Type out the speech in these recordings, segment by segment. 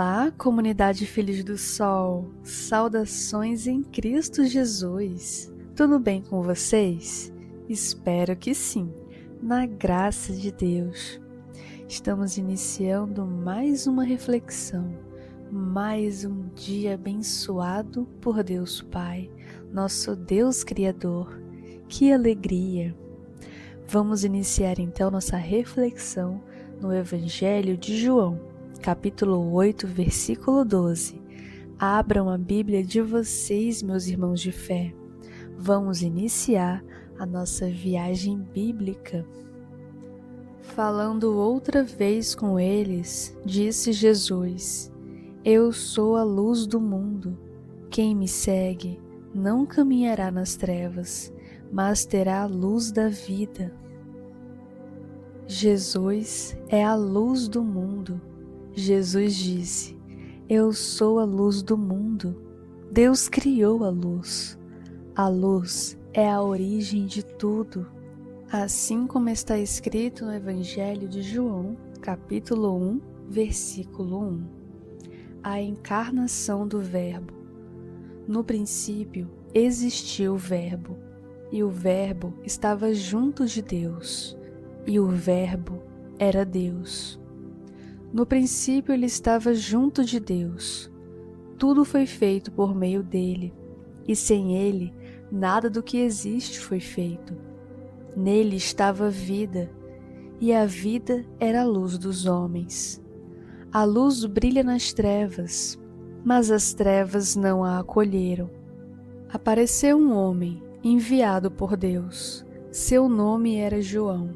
Olá, comunidade Filhos do Sol, saudações em Cristo Jesus. Tudo bem com vocês? Espero que sim, na graça de Deus. Estamos iniciando mais uma reflexão, mais um dia abençoado por Deus Pai, nosso Deus Criador. Que alegria! Vamos iniciar então nossa reflexão no Evangelho de João, capítulo 8, versículo 12. Abram a Bíblia de vocês, meus irmãos de fé. Vamos iniciar a nossa viagem bíblica. Falando outra vez com eles, disse Jesus: Eu sou a luz do mundo. Quem me segue não caminhará nas trevas, mas terá a luz da vida. Jesus é a luz do mundo. Jesus disse: Eu sou a luz do mundo. Deus criou a luz. A luz é a origem de tudo. Assim como está escrito no Evangelho de João, capítulo 1, versículo 1. A encarnação do Verbo. No princípio existiu o Verbo, e o Verbo estava junto de Deus, e o Verbo era Deus. No princípio ele estava junto de Deus. Tudo foi feito por meio dele, e sem ele nada do que existe foi feito. Nele estava a vida, e a vida era a luz dos homens. A luz brilha nas trevas, mas as trevas não a acolheram. Apareceu um homem enviado por Deus. Seu nome era João.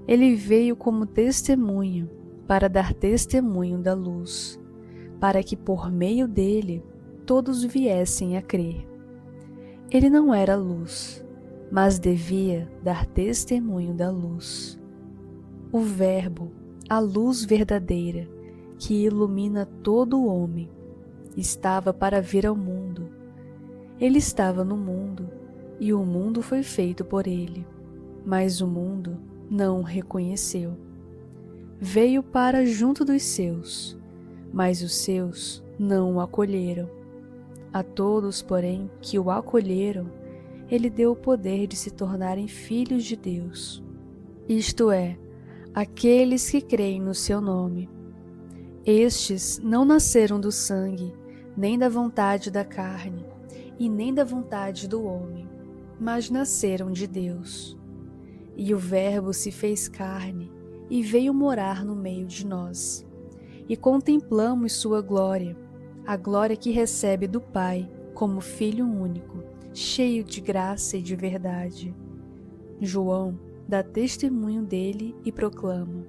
Ele veio como testemunha para dar testemunho da luz, para que por meio dele todos viessem a crer. Ele não era luz, mas devia dar testemunho da luz. O Verbo, a luz verdadeira, que ilumina todo o homem, estava para vir ao mundo. Ele estava no mundo, e o mundo foi feito por ele, mas o mundo não o reconheceu. Veio para junto dos seus, mas os seus não o acolheram. A todos, porém, que o acolheram, ele deu o poder de se tornarem filhos de Deus. Isto é, aqueles que creem no seu nome. Estes não nasceram do sangue, nem da vontade da carne, e nem da vontade do homem, mas nasceram de Deus. E o Verbo se fez carne e veio morar no meio de nós. E contemplamos sua glória, a glória que recebe do Pai como Filho único, cheio de graça e de verdade. João dá testemunho dele e proclama: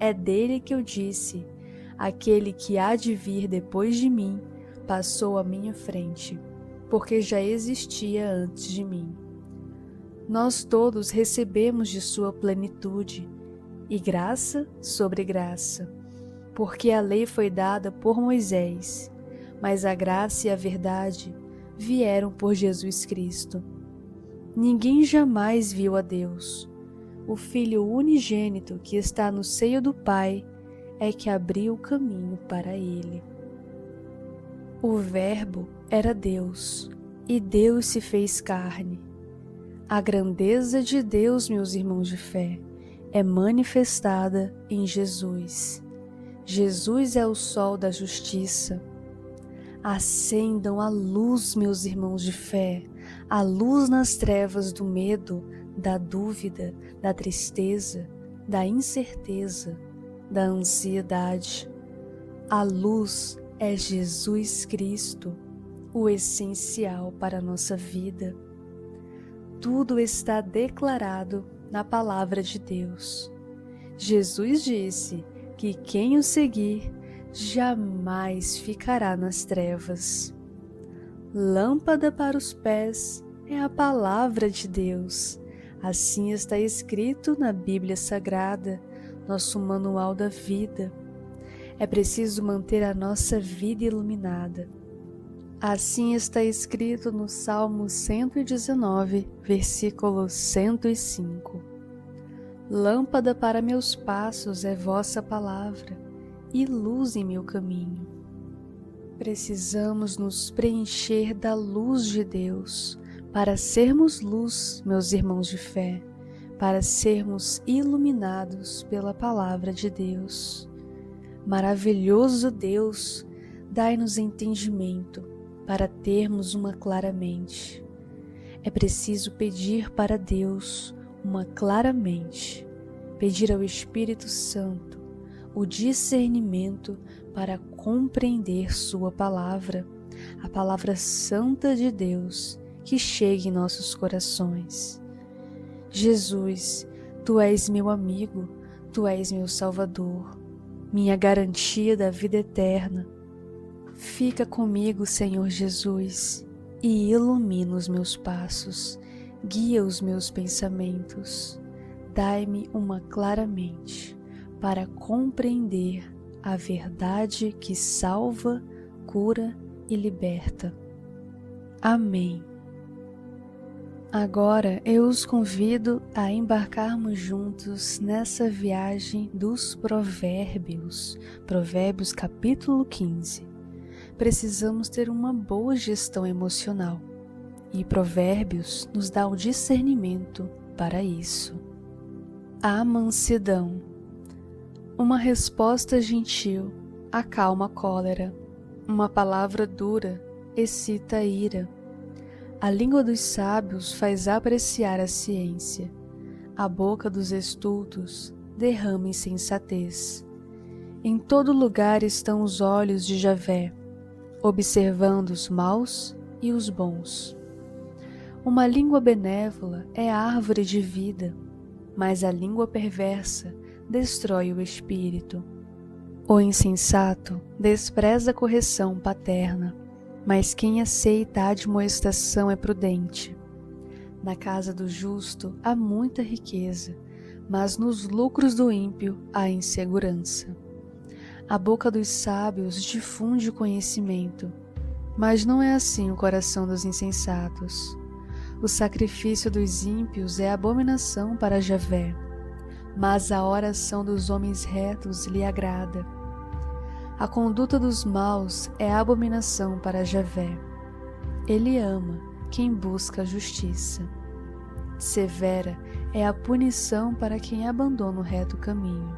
É dele que eu disse: Aquele que há de vir depois de mim passou à minha frente, porque já existia antes de mim. Nós todos recebemos de sua plenitude, e graça sobre graça, porque a lei foi dada por Moisés, mas a graça e a verdade vieram por Jesus Cristo. Ninguém jamais viu a Deus. O Filho unigênito que está no seio do Pai é que abriu o caminho para ele. O Verbo era Deus, e Deus se fez carne. A grandeza de Deus, meus irmãos de fé, é manifestada em Jesus. Jesus é o sol da justiça. Acendam a luz, meus irmãos de fé, a luz nas trevas do medo, da dúvida, da tristeza, da incerteza, da ansiedade. A luz é Jesus Cristo, o essencial para a nossa vida. Tudo está declarado na palavra de Deus. Jesus disse que quem o seguir jamais ficará nas trevas. Lâmpada para os pés é a palavra de Deus. Assim está escrito na Bíblia Sagrada, nosso manual da vida. É preciso manter a nossa vida iluminada. Assim está escrito no Salmo 119, versículo 105. Lâmpada para meus passos é vossa palavra, e luz em meu caminho. Precisamos nos preencher da luz de Deus para sermos luz, meus irmãos de fé, para sermos iluminados pela palavra de Deus. Maravilhoso Deus, dai-nos entendimento para termos uma clara mente. É preciso pedir para Deus uma clara mente, pedir ao Espírito Santo o discernimento para compreender Sua palavra, a palavra santa de Deus que chegue em nossos corações. Jesus, Tu és meu amigo, Tu és meu Salvador, minha garantia da vida eterna. Fica comigo, Senhor Jesus, e ilumina os meus passos, guia os meus pensamentos. Dai-me uma clara mente para compreender a verdade que salva, cura e liberta. Amém. Agora eu os convido a embarcarmos juntos nessa viagem dos Provérbios, Provérbios capítulo 15. Precisamos ter uma boa gestão emocional e Provérbios nos dá o discernimento para isso. A mansidão. Uma resposta gentil acalma a cólera, uma palavra dura excita a ira. A língua dos sábios faz apreciar a ciência, a boca dos estultos derrama insensatez. Em todo lugar estão os olhos de Javé, observando os maus e os bons. Uma língua benévola é árvore de vida, mas a língua perversa destrói o espírito. O insensato despreza a correção paterna, mas quem aceita a admoestação é prudente. Na casa do justo há muita riqueza, mas nos lucros do ímpio há insegurança. A boca dos sábios difunde o conhecimento, mas não é assim o coração dos insensatos. O sacrifício dos ímpios é abominação para Javé, mas a oração dos homens retos lhe agrada. A conduta dos maus é abominação para Javé. Ele ama quem busca a justiça. Severa é a punição para quem abandona o reto caminho.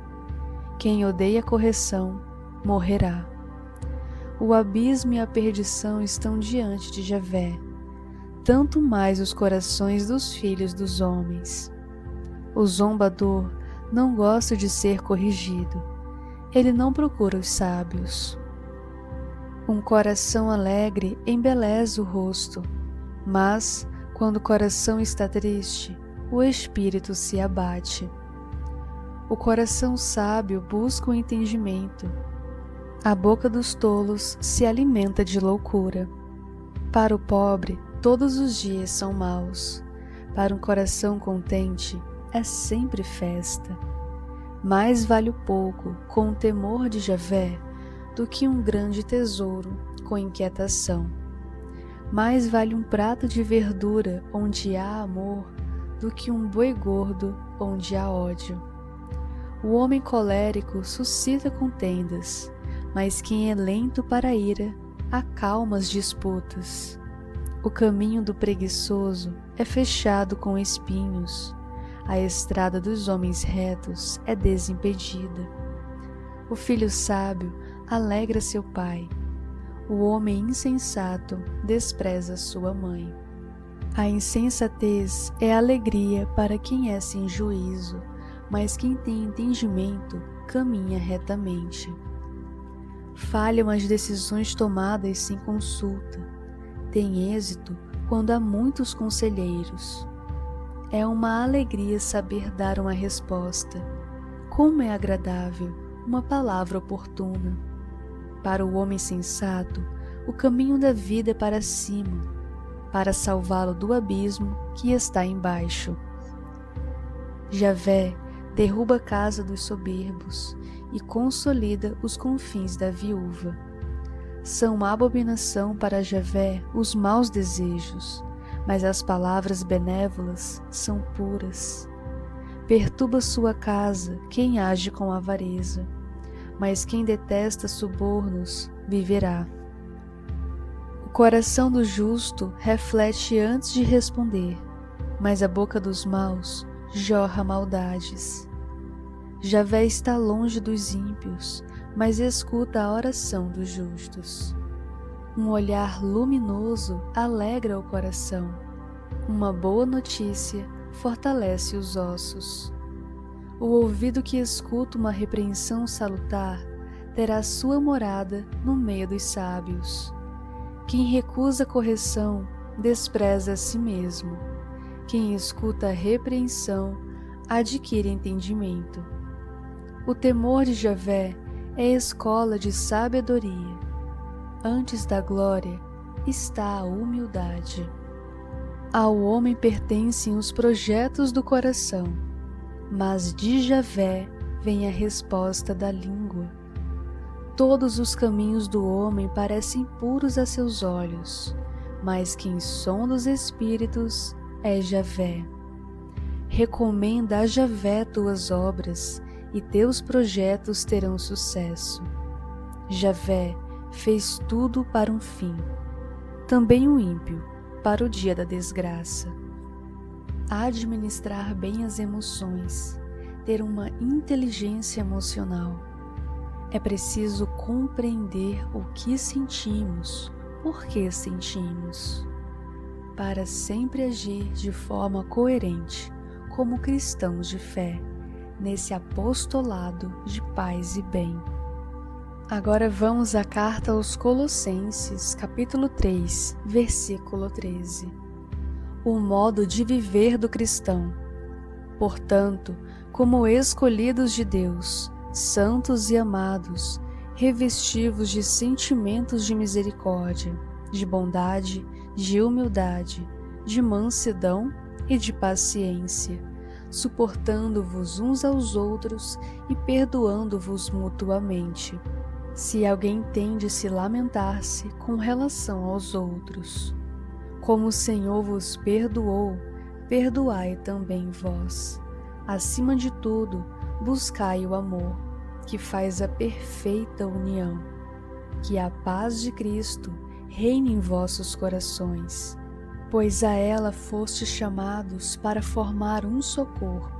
Quem odeia a correção morrerá. O abismo e a perdição estão diante de Javé, tanto mais os corações dos filhos dos homens. O zombador não gosta de ser corrigido. Ele não procura os sábios. Um coração alegre embeleza o rosto, mas, quando o coração está triste, o espírito se abate. O coração sábio busca o entendimento. A boca dos tolos se alimenta de loucura. Para o pobre, todos os dias são maus. Para um coração contente, é sempre festa. Mais vale o pouco com o temor de Javé do que um grande tesouro com inquietação. Mais vale um prato de verdura onde há amor do que um boi gordo onde há ódio. O homem colérico suscita contendas, mas quem é lento para a ira acalma as disputas. O caminho do preguiçoso é fechado com espinhos. A estrada dos homens retos é desimpedida. O filho sábio alegra seu pai. O homem insensato despreza sua mãe. A insensatez é alegria para quem é sem juízo, mas quem tem entendimento caminha retamente. Falham as decisões tomadas sem consulta. Tem êxito quando há muitos conselheiros. É uma alegria saber dar uma resposta. Como é agradável uma palavra oportuna. Para o homem sensato, o caminho da vida é para cima, para salvá-lo do abismo que está embaixo. Javé derruba a casa dos soberbos e consolida os confins da viúva. São uma abominação para Javé os maus desejos, mas as palavras benévolas são puras. Perturba sua casa quem age com avareza, mas quem detesta subornos viverá. coração do justo reflete antes de responder, mas a boca dos maus jorra maldades. Javé está longe dos ímpios, mas escuta a oração dos justos. Um olhar luminoso alegra o coração. Uma boa notícia fortalece os ossos. O ouvido que escuta uma repreensão salutar terá sua morada no meio dos sábios. Quem recusa correção despreza a si mesmo. Quem escuta a repreensão adquire entendimento. O temor de Javé é escola de sabedoria. Antes da glória está a humildade. Ao homem pertencem os projetos do coração, mas de Javé vem a resposta da língua. Todos os caminhos do homem parecem puros a seus olhos, mas quem sonda os espíritos é Javé. Recomenda a Javé tuas obras, e teus projetos terão sucesso. Javé fez tudo para um fim, também o ímpio para o dia da desgraça. Administrar bem as emoções, ter uma inteligência emocional. É preciso compreender o que sentimos, por que sentimos, para sempre agir de forma coerente como cristãos de fé, nesse apostolado de paz e bem. Agora vamos à carta aos Colossenses, capítulo 3, versículo 13. O modo de viver do cristão. Portanto, como escolhidos de Deus, santos e amados, revestivos de sentimentos de misericórdia, de bondade, de humildade, de mansidão e de paciência, suportando-vos uns aos outros e perdoando-vos mutuamente, se alguém tem de se lamentar-se com relação aos outros. Como o Senhor vos perdoou, perdoai também vós. Acima de tudo, buscai o amor, que faz a perfeita união. Que a paz de Cristo reine em vossos corações, pois a ela fostes chamados para formar um só corpo.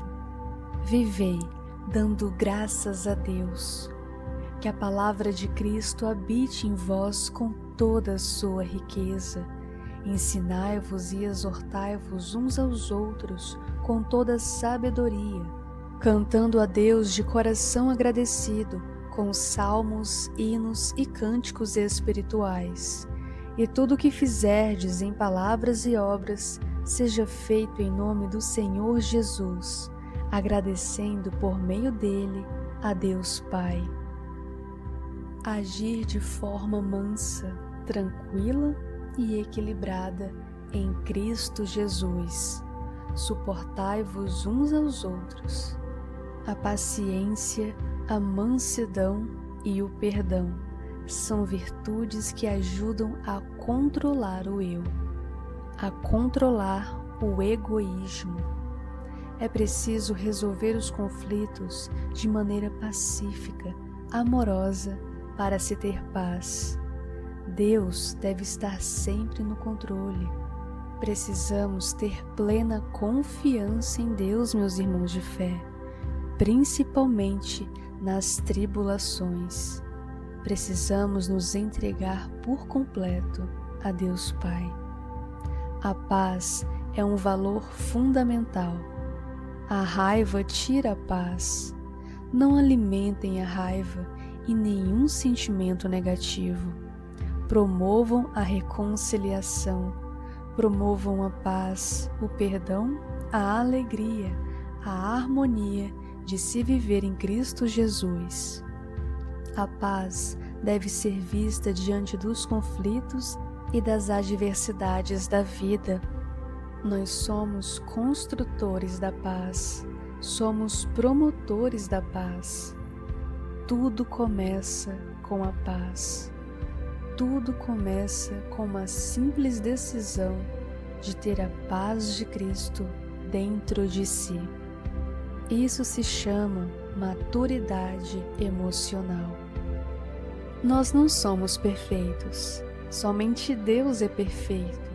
Vivei, dando graças a Deus. Que a palavra de Cristo habite em vós com toda a sua riqueza. Ensinai-vos e exortai-vos uns aos outros com toda sabedoria, cantando a Deus de coração agradecido, com salmos, hinos e cânticos espirituais. E tudo o que fizerdes em palavras e obras, seja feito em nome do Senhor Jesus, agradecendo por meio dele a Deus Pai. Agir de forma mansa, tranquila e equilibrada em Cristo Jesus. Suportai-vos uns aos outros. A paciência, a mansidão e o perdão são virtudes que ajudam a controlar o eu, a controlar o egoísmo. É preciso resolver os conflitos de maneira pacífica, amorosa, para se ter paz. Deus deve estar sempre no controle. Precisamos ter plena confiança em Deus, meus irmãos de fé, principalmente nas tribulações. Precisamos nos entregar por completo a Deus Pai. A paz é um valor fundamental. A raiva tira a paz. Não alimentem a raiva e nenhum sentimento negativo. Promovam a reconciliação, promovam a paz, o perdão, a alegria, a harmonia de se viver em Cristo Jesus. A paz deve ser vista diante dos conflitos e das adversidades da vida. Nós somos construtores da paz, somos promotores da paz. Tudo começa com a paz. Tudo começa com uma simples decisão de ter a paz de Cristo dentro de si. Isso se chama maturidade emocional. Nós não somos perfeitos, Somente Deus é perfeito,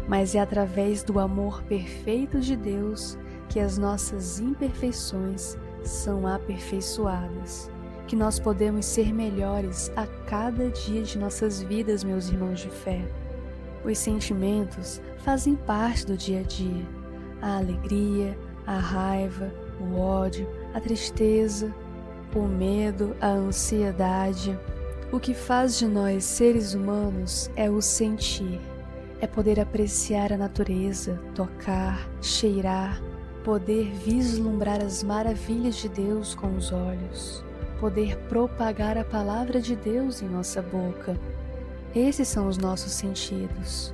mas é através do amor perfeito de Deus que as nossas imperfeições são aperfeiçoadas, que nós podemos ser melhores a cada dia de nossas vidas, meus irmãos de fé. Os sentimentos fazem parte do dia a dia. A alegria, a raiva, o ódio, a tristeza, o medo, a ansiedade. O que faz de nós seres humanos é o sentir, é poder apreciar a natureza, tocar, cheirar, poder vislumbrar as maravilhas de Deus com os olhos, poder propagar a palavra de Deus em nossa boca. Esses são os nossos sentidos.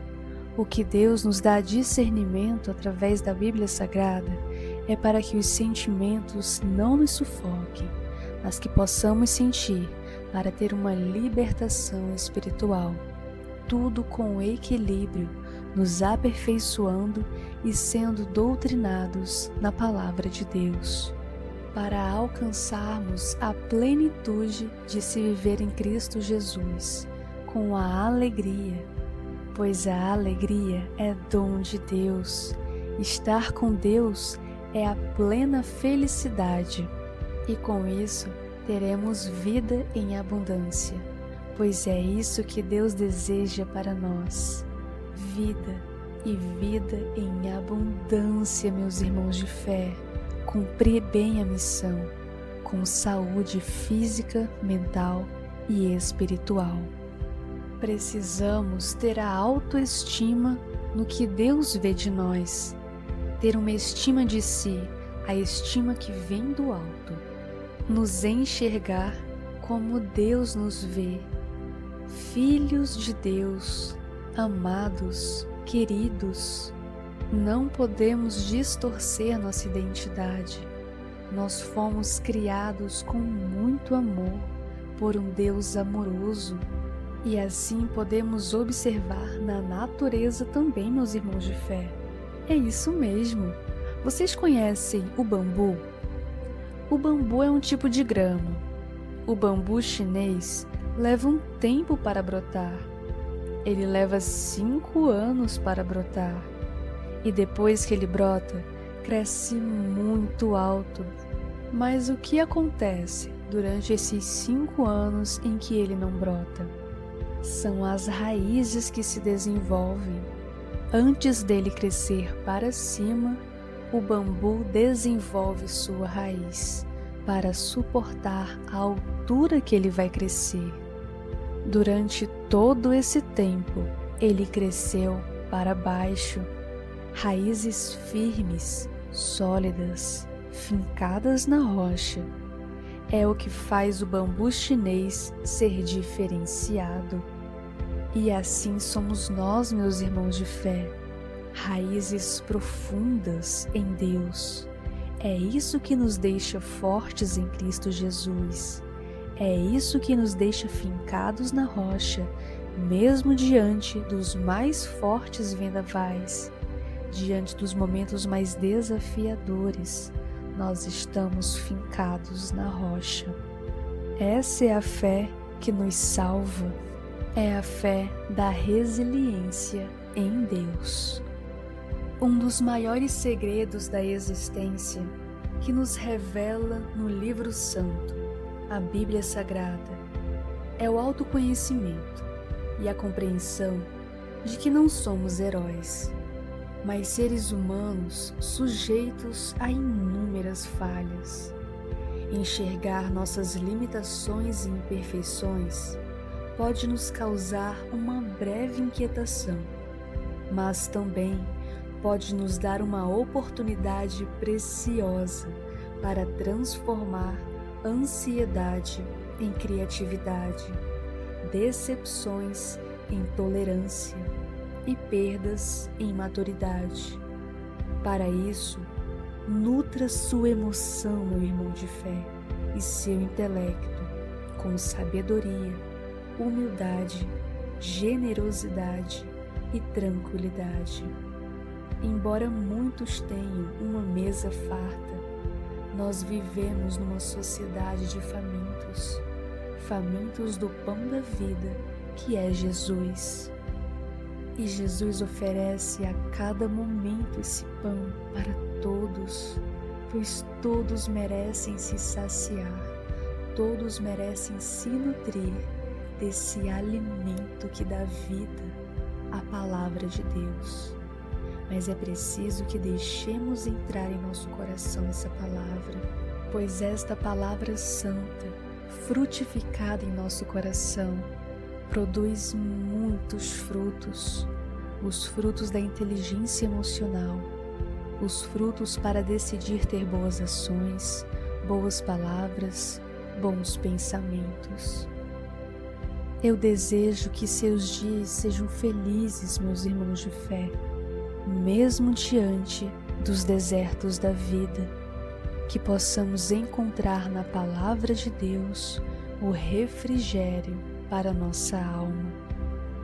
O que Deus nos dá discernimento através da Bíblia Sagrada é para que os sentimentos não nos sufoquem, mas que possamos sentir para ter uma libertação espiritual. Tudo com equilíbrio, nos aperfeiçoando e sendo doutrinados na Palavra de Deus, para alcançarmos a plenitude de se viver em Cristo Jesus, com a alegria, pois a alegria é dom de Deus. Estar com Deus é a plena felicidade, e com isso teremos vida em abundância, pois é isso que Deus deseja para nós, vida e vida em abundância, meus irmãos de fé. Cumprir bem a missão, com saúde física, mental e espiritual. Precisamos ter a autoestima no que Deus vê de nós, ter uma estima de si, a estima que vem do alto, nos enxergar como Deus nos vê, filhos de Deus, amados, queridos. Não podemos distorcer nossa identidade. Nós fomos criados com muito amor por um Deus amoroso, e assim podemos observar na natureza também, meus irmãos de fé. É isso mesmo. Vocês conhecem o bambu? O bambu é um tipo de grama. O bambu chinês leva um tempo para brotar. Ele leva 5 anos para brotar. E depois que ele brota, cresce muito alto. Mas o que acontece durante esses 5 anos em que ele não brota? São as raízes que se desenvolvem. Antes dele crescer para cima, o bambu desenvolve sua raiz para suportar a altura que ele vai crescer. Durante todo esse tempo, ele cresceu para baixo. Raízes firmes, sólidas, fincadas na rocha. É o que faz o bambu chinês ser diferenciado. E assim somos nós, meus irmãos de fé, raízes profundas em Deus. É isso que nos deixa fortes em Cristo Jesus. É isso que nos deixa fincados na rocha, mesmo diante dos mais fortes vendavais, diante dos momentos mais desafiadores. Nós estamos fincados na rocha. Essa é a fé que nos salva. É a fé da resiliência em Deus. Um dos maiores segredos da existência que nos revela no livro santo, a Bíblia Sagrada, é o autoconhecimento e a compreensão de que não somos heróis, mas seres humanos sujeitos a inúmeras falhas. Enxergar nossas limitações e imperfeições pode nos causar uma breve inquietação, mas também pode nos dar uma oportunidade preciosa para transformar ansiedade em criatividade, decepções em tolerância e perdas em maturidade. Para isso, nutra sua emoção, meu irmão de fé, e seu intelecto com sabedoria, humildade, generosidade e tranquilidade. Embora muitos tenham uma mesa farta, nós vivemos numa sociedade de famintos, famintos do pão da vida que é Jesus. E Jesus oferece a cada momento esse pão para todos, pois todos merecem se saciar, todos merecem se nutrir desse alimento que dá vida, a palavra de Deus. Mas é preciso que deixemos entrar em nosso coração essa palavra, pois esta palavra santa, frutificada em nosso coração, produz muitos frutos, os frutos da inteligência emocional, os frutos para decidir ter boas ações, boas palavras, bons pensamentos. Eu desejo que seus dias sejam felizes, meus irmãos de fé, mesmo diante dos desertos da vida, que possamos encontrar na palavra de Deus o refrigério para nossa alma,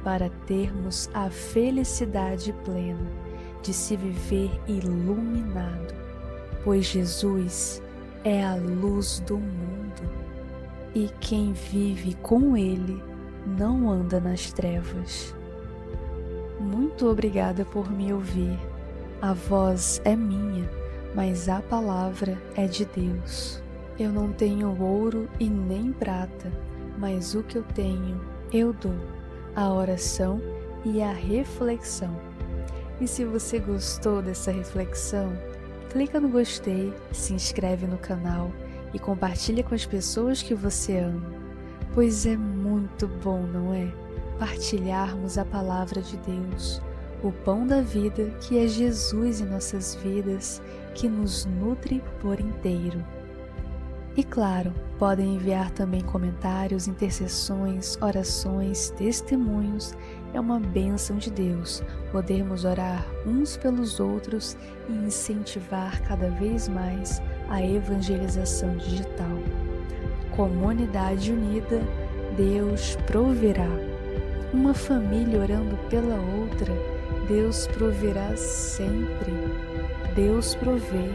para termos a felicidade plena de se viver iluminado, pois Jesus é a luz do mundo e quem vive com Ele não anda nas trevas. Muito obrigada por me ouvir. A voz é minha, mas a palavra é de Deus. Eu não tenho ouro e nem prata, mas o que eu tenho, eu dou, a oração e a reflexão. E se você gostou dessa reflexão, clica no gostei, se inscreve no canal e compartilha com as pessoas que você ama, pois é muito bom, não é? Partilharmos a palavra de Deus, o pão da vida que é Jesus em nossas vidas, que nos nutre por inteiro. E claro, podem enviar também comentários, intercessões, orações, testemunhos. É uma bênção de Deus podermos orar uns pelos outros e incentivar cada vez mais a evangelização digital. Comunidade unida, Deus proverá. Uma família orando pela outra, Deus proverá sempre. Deus provê,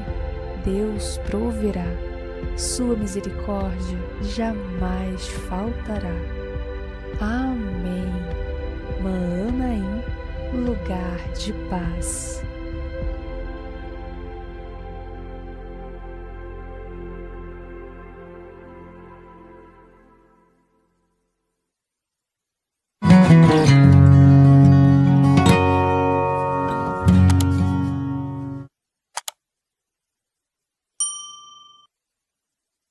Deus proverá. Sua misericórdia jamais faltará. Amém. Maanaim, lugar de paz.